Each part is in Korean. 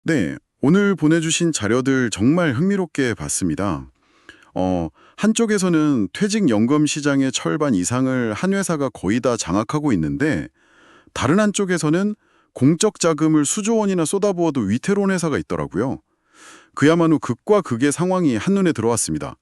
네, 오늘 보내주신 자료들 정말 흥미롭게 봤습니다. 한쪽에서는 퇴직연금 시장의 철반 이상을 한 회사가 거의 다 장악하고 있는데, 다른 한쪽에서는 공적 자금을 수조 원이나 쏟아부어도 위태로운 회사가 있더라고요. 그야말로 극과 극의 상황이 한눈에 들어왔습니다.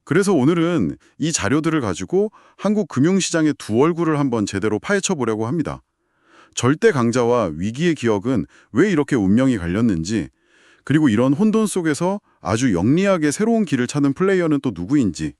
그래서 오늘은 이 자료들을 가지고 한국 금융시장의 두 얼굴을 한번 제대로 파헤쳐 보려고 합니다. 절대 강자와 위기의 기억은 왜 이렇게 운명이 갈렸는지, 그리고 이런 혼돈 속에서 아주 영리하게 새로운 길을 찾는 플레이어는 또 누구인지,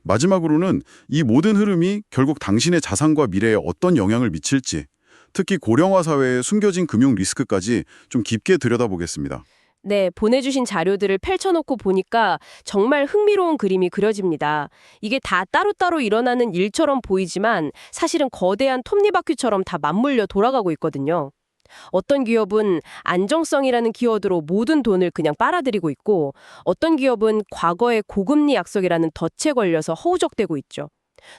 마지막으로는 이 모든 흐름이 결국 당신의 자산과 미래에 어떤 영향을 미칠지, 특히 고령화 사회에 숨겨진 금융 리스크까지 좀 깊게 들여다보겠습니다. 네, 보내주신 자료들을 펼쳐놓고 보니까 정말 흥미로운 그림이 그려집니다. 이게 다 따로따로 일어나는 일처럼 보이지만 사실은 거대한 톱니바퀴처럼 다 맞물려 돌아가고 있거든요. 어떤 기업은 안정성이라는 키워드로 모든 돈을 그냥 빨아들이고 있고, 어떤 기업은 과거의 고금리 약속이라는 덫에 걸려서 허우적대고 있죠.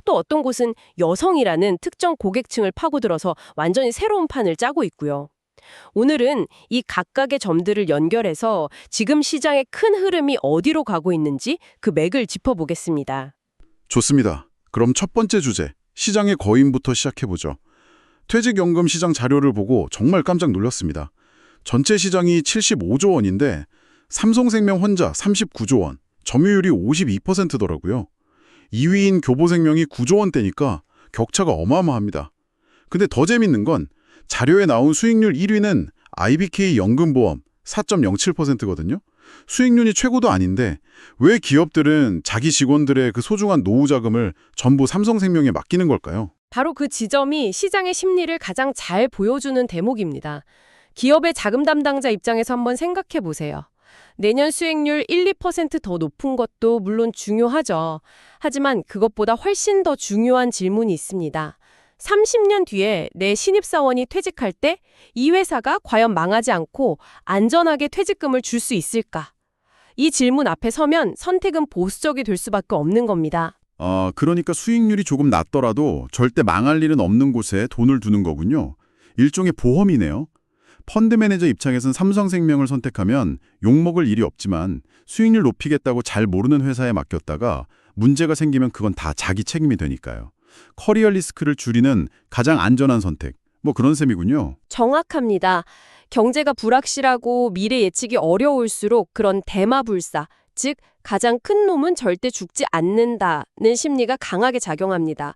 또 어떤 곳은 여성이라는 특정 고객층을 파고들어서 완전히 새로운 판을 짜고 있고요. 오늘은 이 각각의 점들을 연결해서 지금 시장의 큰 흐름이 어디로 가고 있는지 그 맥을 짚어보겠습니다. 좋습니다. 그럼 첫 번째 주제, 시장의 거인부터 시작해보죠. 퇴직연금 시장 자료를 보고 정말 깜짝 놀랐습니다. 전체 시장이 75조 원인데 삼성생명 혼자 39조 원, 점유율이 52%더라고요. 2위인 교보생명이 9조 원대니까 격차가 어마어마합니다. 근데 더 재밌는 건 자료에 나온 수익률 1위는 IBK 연금보험 4.07%거든요. 수익률이 최고도 아닌데 왜 기업들은 자기 직원들의 그 소중한 노후 자금을 전부 삼성생명에 맡기는 걸까요? 바로 그 지점이 시장의 심리를 가장 잘 보여주는 대목입니다. 기업의 자금 담당자 입장에서 한번 생각해 보세요. 내년 수익률 1, 2%더 높은 것도 물론 중요하죠. 하지만 그것보다 훨씬 더 중요한 질문이 있습니다. 30년 뒤에 내 신입사원이 퇴직할 때 이 회사가 과연 망하지 않고 안전하게 퇴직금을 줄 수 있을까? 이 질문 앞에 서면 선택은 보수적이 될 수밖에 없는 겁니다. 그러니까 수익률이 조금 낮더라도 절대 망할 일은 없는 곳에 돈을 두는 거군요. 일종의 보험이네요. 펀드 매니저 입장에선 삼성생명을 선택하면 욕먹을 일이 없지만 수익률 높이겠다고 잘 모르는 회사에 맡겼다가 문제가 생기면 그건 다 자기 책임이 되니까요. 커리어 리스크를 줄이는 가장 안전한 선택, 뭐 그런 셈이군요. 정확합니다. 경제가 불확실하고 미래 예측이 어려울수록 그런 대마불사, 즉 가장 큰 놈은 절대 죽지 않는다는 심리가 강하게 작용합니다.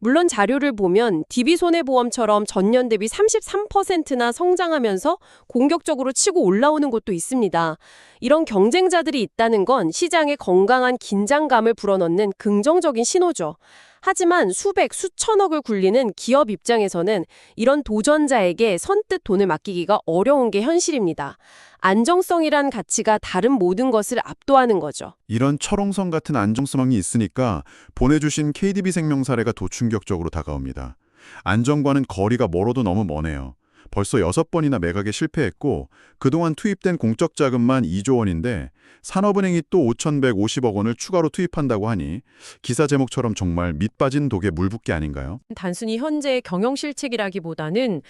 물론 자료를 보면 DB손해보험처럼 전년 대비 33%나 성장하면서 공격적으로 치고 올라오는 곳도 있습니다. 이런 경쟁자들이 있다는 건 시장에 건강한 긴장감을 불어넣는 긍정적인 신호죠. 하지만 수백, 수천억을 굴리는 기업 입장에서는 이런 도전자에게 선뜻 돈을 맡기기가 어려운 게 현실입니다. 안정성이란 가치가 다른 모든 것을 압도하는 거죠. 이런 철옹성 같은 안정성이 있으니까 보내주신 KDB생명 사례가 더 충격적으로 다가옵니다. 안정과는 거리가 멀어도 너무 머네요. 벌써 6번이나 매각에 실패했고 그동안 투입된 공적 자금만 2조 원인데 산업은행이 또 5,150억 원을 추가로 투입한다고 하니 기사 제목처럼 정말 밑 빠진 독에 물 붓기 아닌가요? 단순히 현재의 경영 실책이라기보다는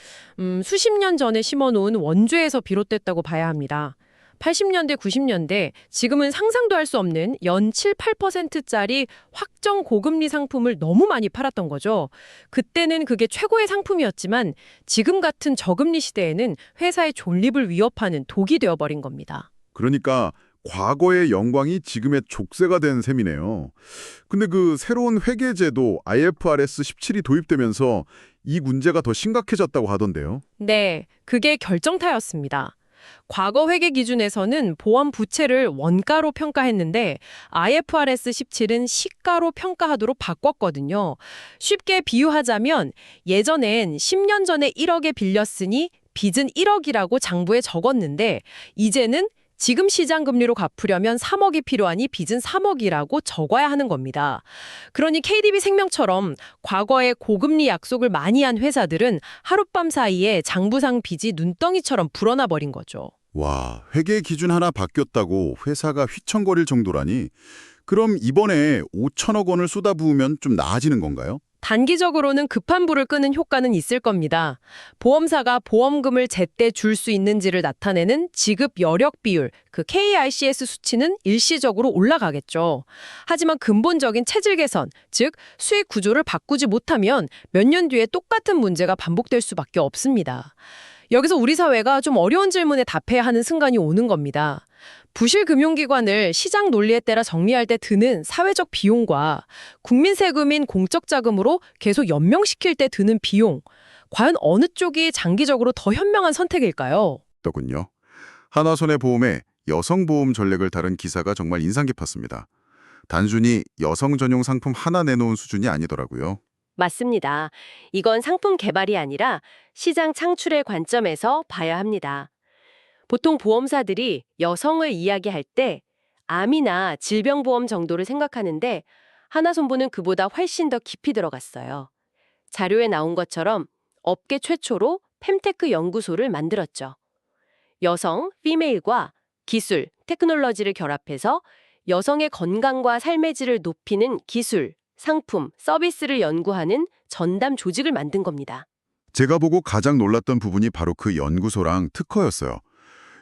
수십 년 전에 심어놓은 원죄에서 비롯됐다고 봐야 합니다. 80년대, 90년대, 지금은 상상도 할 수 없는 연 7, 8%짜리 확정 고금리 상품을 너무 많이 팔았던 거죠. 그때는 그게 최고의 상품이었지만 지금 같은 저금리 시대에는 회사의 존립을 위협하는 독이 되어버린 겁니다. 그러니까 과거의 영광이 지금의 족쇄가 된 셈이네요. 근데 그 새로운 회계제도 IFRS 17이 도입되면서 이 문제가 더 심각해졌다고 하던데요. 네, 그게 결정타였습니다. 과거 회계 기준에서는 보험 부채를 원가로 평가했는데 IFRS 17은 시가로 평가하도록 바꿨거든요. 쉽게 비유하자면 예전엔 10년 전에 1억에 빌렸으니 빚은 1억이라고 장부에 적었는데 이제는 지금 시장 금리로 갚으려면 3억이 필요하니 빚은 3억이라고 적어야 하는 겁니다. 그러니 KDB생명처럼 과거에 고금리 약속을 많이 한 회사들은 하룻밤 사이에 장부상 빚이 눈덩이처럼 불어나 버린 거죠. 와, 회계 기준 하나 바뀌었다고 회사가 휘청거릴 정도라니. 그럼 이번에 5천억 원을 쏟아부으면 좀 나아지는 건가요? 단기적으로는 급한 불을 끄는 효과는 있을 겁니다. 보험사가 보험금을 제때 줄 수 있는지를 나타내는 지급 여력 비율, 그 KICS 수치는 일시적으로 올라가겠죠. 하지만 근본적인 체질 개선, 즉 수익 구조를 바꾸지 못하면 몇 년 뒤에 똑같은 문제가 반복될 수밖에 없습니다. 여기서 우리 사회가 좀 어려운 질문에 답해야 하는 순간이 오는 겁니다. 부실 금융기관을 시장 논리에 따라 정리할 때 드는 사회적 비용과 국민 세금인 공적 자금으로 계속 연명시킬 때 드는 비용, 과연 어느 쪽이 장기적으로 더 현명한 선택일까요? 더군요. 하나손해보험의 여성보험 전략을 다룬 기사가 정말 인상 깊었습니다. 단순히 여성 전용 상품 하나 내놓은 수준이 아니더라고요. 맞습니다. 이건 상품 개발이 아니라 시장 창출의 관점에서 봐야 합니다. 보통 보험사들이 여성을 이야기할 때 암이나 질병보험 정도를 생각하는데 하나손보는 그보다 훨씬 더 깊이 들어갔어요. 자료에 나온 것처럼 업계 최초로 fem테크 연구소를 만들었죠. 여성, 피메일과 기술, 테크놀로지를 결합해서 여성의 건강과 삶의 질을 높이는 기술, 상품, 서비스를 연구하는 전담 조직을 만든 겁니다. 제가 보고 가장 놀랐던 부분이 바로 그 연구소랑 특허였어요.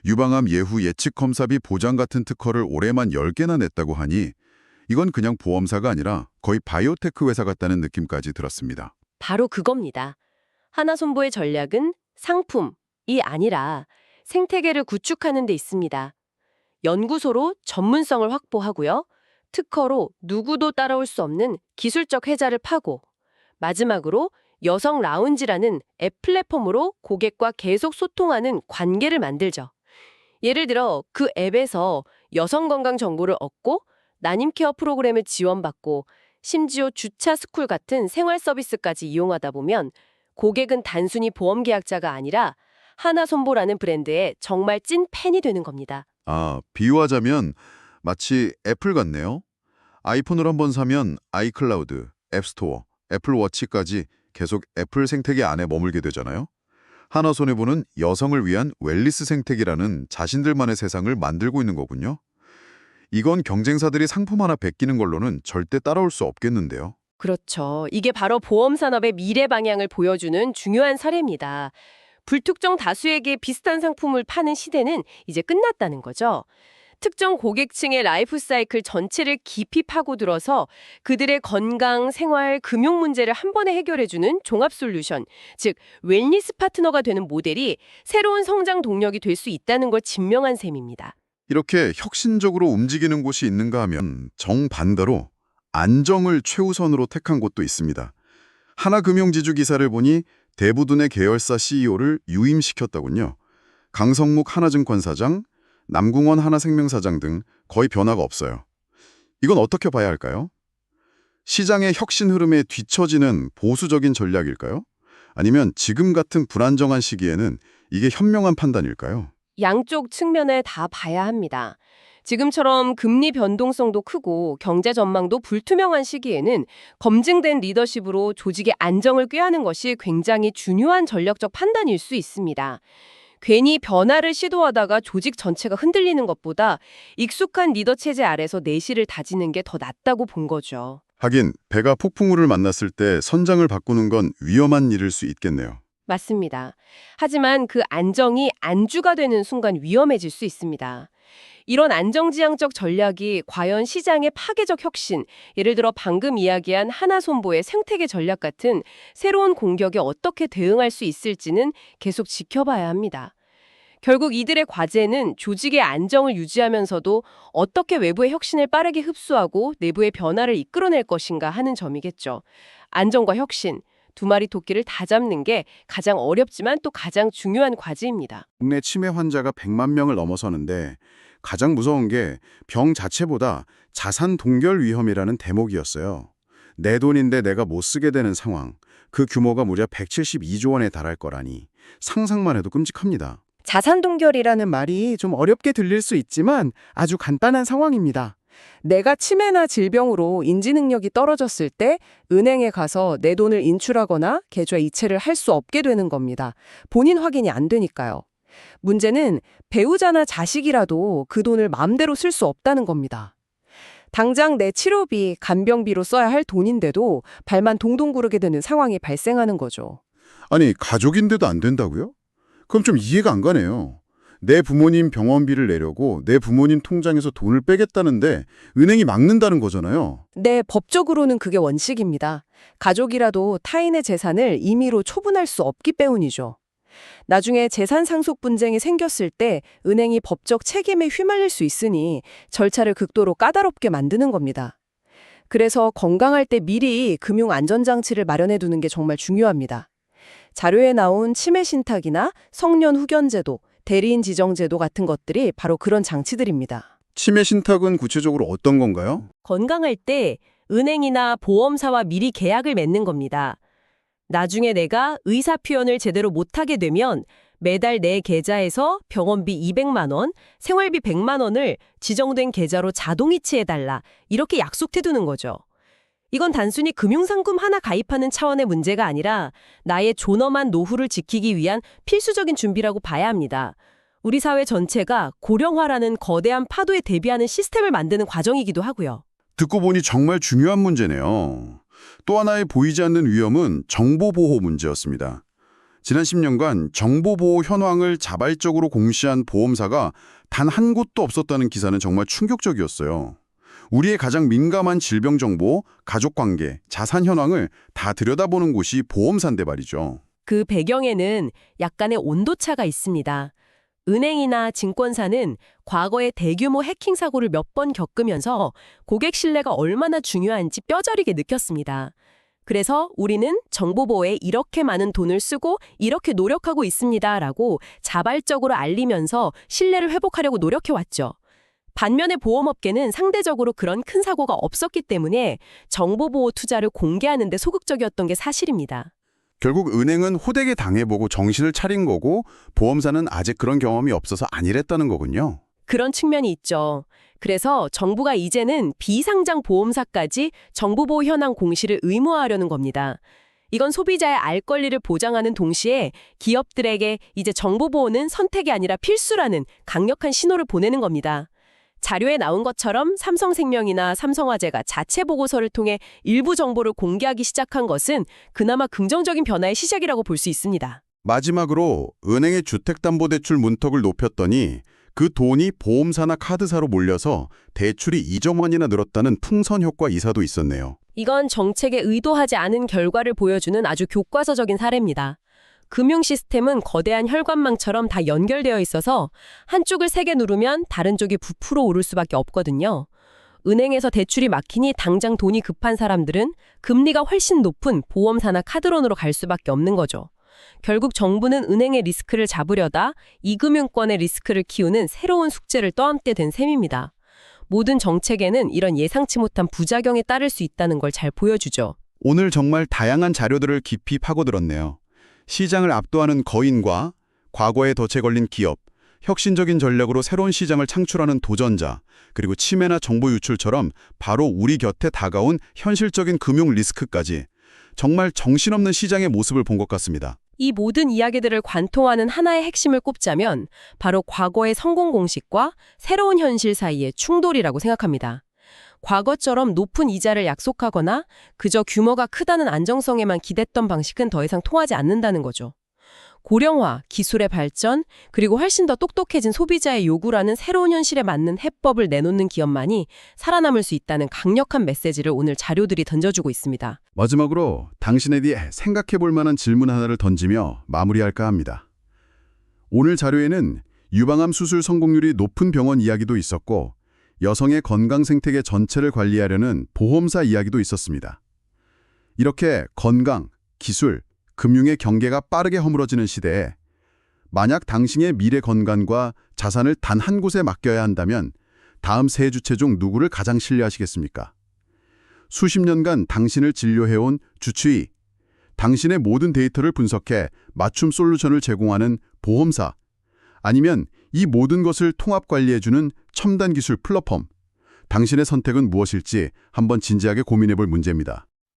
유방암 예후 예측 검사비 보장 같은 특허를 올해만 10개나 냈다고 하니 이건 그냥 보험사가 아니라 거의 바이오테크 회사 같다는 느낌까지 들었습니다. 바로 그겁니다. 하나손보의 전략은 상품이 아니라 생태계를 구축하는 데 있습니다. 연구소로 전문성을 확보하고요. 특허로 누구도 따라올 수 없는 기술적 혜자를 파고 마지막으로 여성 라운지라는 앱 플랫폼으로 고객과 계속 소통하는 관계를 만들죠. 예를 들어 그 앱에서 여성 건강 정보를 얻고 난임 케어 프로그램을 지원받고 심지어 주차 스쿨 같은 생활 서비스까지 이용하다 보면 고객은 단순히 보험 계약자가 아니라 하나손보라는 브랜드의 정말 찐 팬이 되는 겁니다. 비유하자면 마치 애플 같네요. 아이폰을 한번 사면 아이클라우드, 앱스토어, 애플워치까지 계속 애플 생태계 안에 머물게 되잖아요. 하나손해보는 여성을 위한 웰니스 생태계라는 자신들만의 세상을 만들고 있는 거군요. 이건 경쟁사들이 상품 하나 베끼는 걸로는 절대 따라올 수 없겠는데요. 그렇죠. 이게 바로 보험산업의 미래 방향을 보여주는 중요한 사례입니다. 불특정 다수에게 비슷한 상품을 파는 시대는 이제 끝났다는 거죠. 특정 고객층의 라이프 사이클 전체를 깊이 파고들어서 그들의 건강, 생활, 금융 문제를 한 번에 해결해주는 종합 솔루션, 즉 웰니스 파트너가 되는 모델이 새로운 성장 동력이 될 수 있다는 걸 증명한 셈입니다. 이렇게 혁신적으로 움직이는 곳이 있는가 하면 정반대로 안정을 최우선으로 택한 곳도 있습니다. 하나금융지주 기사를 보니 대부분의 계열사 CEO를 유임시켰더군요. 강성묵 하나증권 사장, 남궁원 하나생명사장 등 거의 변화가 없어요. 이건 어떻게 봐야 할까요? 시장의 혁신 흐름에 뒤처지는 보수적인 전략일까요? 아니면 지금 같은 불안정한 시기에는 이게 현명한 판단일까요? 양쪽 측면을 다 봐야 합니다. 지금처럼 금리 변동성도 크고 경제 전망도 불투명한 시기에는 검증된 리더십으로 조직의 안정을 꾀하는 것이 굉장히 중요한 전략적 판단일 수 있습니다. 괜히 변화를 시도하다가 조직 전체가 흔들리는 것보다 익숙한 리더 체제 아래서 내실을 다지는 게 더 낫다고 본 거죠. 하긴 배가 폭풍우를 만났을 때 선장을 바꾸는 건 위험한 일일 수 있겠네요. 맞습니다. 하지만 그 안정이 안주가 되는 순간 위험해질 수 있습니다. 이런 안정지향적 전략이 과연 시장의 파괴적 혁신, 예를 들어 방금 이야기한 하나손보의 생태계 전략 같은 새로운 공격에 어떻게 대응할 수 있을지는 계속 지켜봐야 합니다. 결국 이들의 과제는 조직의 안정을 유지하면서도 어떻게 외부의 혁신을 빠르게 흡수하고 내부의 변화를 이끌어낼 것인가 하는 점이겠죠. 안정과 혁신, 두 마리 토끼를 다 잡는 게 가장 어렵지만 또 가장 중요한 과제입니다. 국내 치매 환자가 100만 명을 넘어서는데 가장 무서운 게 병 자체보다 자산 동결 위험이라는 대목이었어요. 내 돈인데 내가 못 쓰게 되는 상황. 그 규모가 무려 172조 원에 달할 거라니 상상만 해도 끔찍합니다. 자산 동결이라는 말이 좀 어렵게 들릴 수 있지만 아주 간단한 상황입니다. 내가 치매나 질병으로 인지 능력이 떨어졌을 때 은행에 가서 내 돈을 인출하거나 계좌 이체를 할 수 없게 되는 겁니다. 본인 확인이 안 되니까요. 문제는 배우자나 자식이라도 그 돈을 마음대로 쓸 수 없다는 겁니다. 당장 내 치료비, 간병비로 써야 할 돈인데도 발만 동동 구르게 되는 상황이 발생하는 거죠. 아니, 가족인데도 안 된다고요? 그럼 좀 이해가 안 가네요. 내 부모님 병원비를 내려고 내 부모님 통장에서 돈을 빼겠다는데 은행이 막는다는 거잖아요. 네, 법적으로는 그게 원칙입니다. 가족이라도 타인의 재산을 임의로 처분할 수 없기 때문이죠. 나중에 재산 상속 분쟁이 생겼을 때 은행이 법적 책임에 휘말릴 수 있으니 절차를 극도로 까다롭게 만드는 겁니다. 그래서 건강할 때 미리 금융 안전장치를 마련해 두는 게 정말 중요합니다. 자료에 나온 치매 신탁이나 성년 후견제도, 대리인 지정제도 같은 것들이 바로 그런 장치들입니다. 치매 신탁은 구체적으로 어떤 건가요? 건강할 때 은행이나 보험사와 미리 계약을 맺는 겁니다. 나중에 내가 의사 표현을 제대로 못하게 되면 매달 내 계좌에서 병원비 200만 원, 생활비 100만 원을 지정된 계좌로 자동 이체해달라 이렇게 약속해두는 거죠. 이건 단순히 금융상품 하나 가입하는 차원의 문제가 아니라 나의 존엄한 노후를 지키기 위한 필수적인 준비라고 봐야 합니다. 우리 사회 전체가 고령화라는 거대한 파도에 대비하는 시스템을 만드는 과정이기도 하고요. 듣고 보니 정말 중요한 문제네요. 또 하나의 보이지 않는 위험은 정보보호 문제였습니다. 지난 10년간 정보보호 현황을 자발적으로 공시한 보험사가 단 한 곳도 없었다는 기사는 정말 충격적이었어요. 우리의 가장 민감한 질병 정보, 가족관계, 자산 현황을 다 들여다보는 곳이 보험사인데 말이죠. 그 배경에는 약간의 온도차가 있습니다. 은행이나 증권사는 과거에 대규모 해킹 사고를 몇 번 겪으면서 고객 신뢰가 얼마나 중요한지 뼈저리게 느꼈습니다. 그래서 우리는 정보보호에 이렇게 많은 돈을 쓰고 이렇게 노력하고 있습니다라고 자발적으로 알리면서 신뢰를 회복하려고 노력해왔죠. 반면에 보험업계는 상대적으로 그런 큰 사고가 없었기 때문에 정보보호 투자를 공개하는 데 소극적이었던 게 사실입니다. 결국 은행은 호되게 당해보고 정신을 차린 거고 보험사는 아직 그런 경험이 없어서 아니랬다는 거군요. 그런 측면이 있죠. 그래서 정부가 이제는 비상장 보험사까지 정보보호 현황 공시를 의무화하려는 겁니다. 이건 소비자의 알 권리를 보장하는 동시에 기업들에게 이제 정보보호는 선택이 아니라 필수라는 강력한 신호를 보내는 겁니다. 자료에 나온 것처럼 삼성생명이나 삼성화재가 자체 보고서를 통해 일부 정보를 공개하기 시작한 것은 그나마 긍정적인 변화의 시작이라고 볼 수 있습니다. 마지막으로 은행의 주택담보대출 문턱을 높였더니 그 돈이 보험사나 카드사로 몰려서 대출이 2조 원이나 늘었다는 풍선 효과 이사도 있었네요. 이건 정책에 의도하지 않은 결과를 보여주는 아주 교과서적인 사례입니다. 금융 시스템은 거대한 혈관망처럼 다 연결되어 있어서 한쪽을 세게 누르면 다른 쪽이 부풀어 오를 수밖에 없거든요. 은행에서 대출이 막히니 당장 돈이 급한 사람들은 금리가 훨씬 높은 보험사나 카드론으로 갈 수밖에 없는 거죠. 결국 정부는 은행의 리스크를 잡으려다 이금융권의 리스크를 키우는 새로운 숙제를 떠안게 된 셈입니다. 모든 정책에는 이런 예상치 못한 부작용이 따를 수 있다는 걸 잘 보여주죠. 오늘 정말 다양한 자료들을 깊이 파고들었네요. 시장을 압도하는 거인과 과거에 덫에 걸린 기업, 혁신적인 전략으로 새로운 시장을 창출하는 도전자, 그리고 치매나 정보 유출처럼 바로 우리 곁에 다가온 현실적인 금융 리스크까지 정말 정신없는 시장의 모습을 본 것 같습니다. 이 모든 이야기들을 관통하는 하나의 핵심을 꼽자면 바로 과거의 성공 공식과 새로운 현실 사이의 충돌이라고 생각합니다. 과거처럼 높은 이자를 약속하거나 그저 규모가 크다는 안정성에만 기댔던 방식은 더 이상 통하지 않는다는 거죠. 고령화, 기술의 발전, 그리고 훨씬 더 똑똑해진 소비자의 요구라는 새로운 현실에 맞는 해법을 내놓는 기업만이 살아남을 수 있다는 강력한 메시지를 오늘 자료들이 던져주고 있습니다. 마지막으로 당신에게 생각해 볼 만한 질문 하나를 던지며 마무리할까 합니다. 오늘 자료에는 유방암 수술 성공률이 높은 병원 이야기도 있었고 여성의 건강 생태계 전체를 관리하려는 보험사 이야기도 있었습니다. 이렇게 건강, 기술, 금융의 경계가 빠르게 허물어지는 시대에 만약 당신의 미래 건강과 자산을 단 한 곳에 맡겨야 한다면 다음 세 주체 중 누구를 가장 신뢰하시겠습니까? 수십 년간 당신을 진료해온 주치의, 당신의 모든 데이터를 분석해 맞춤 솔루션을 제공하는 보험사, 아니면 이 모든 것을 통합 관리해주는 첨단 기술 플랫폼, 당신의 선택은 무엇일지 한번 진지하게 고민해볼 문제입니다.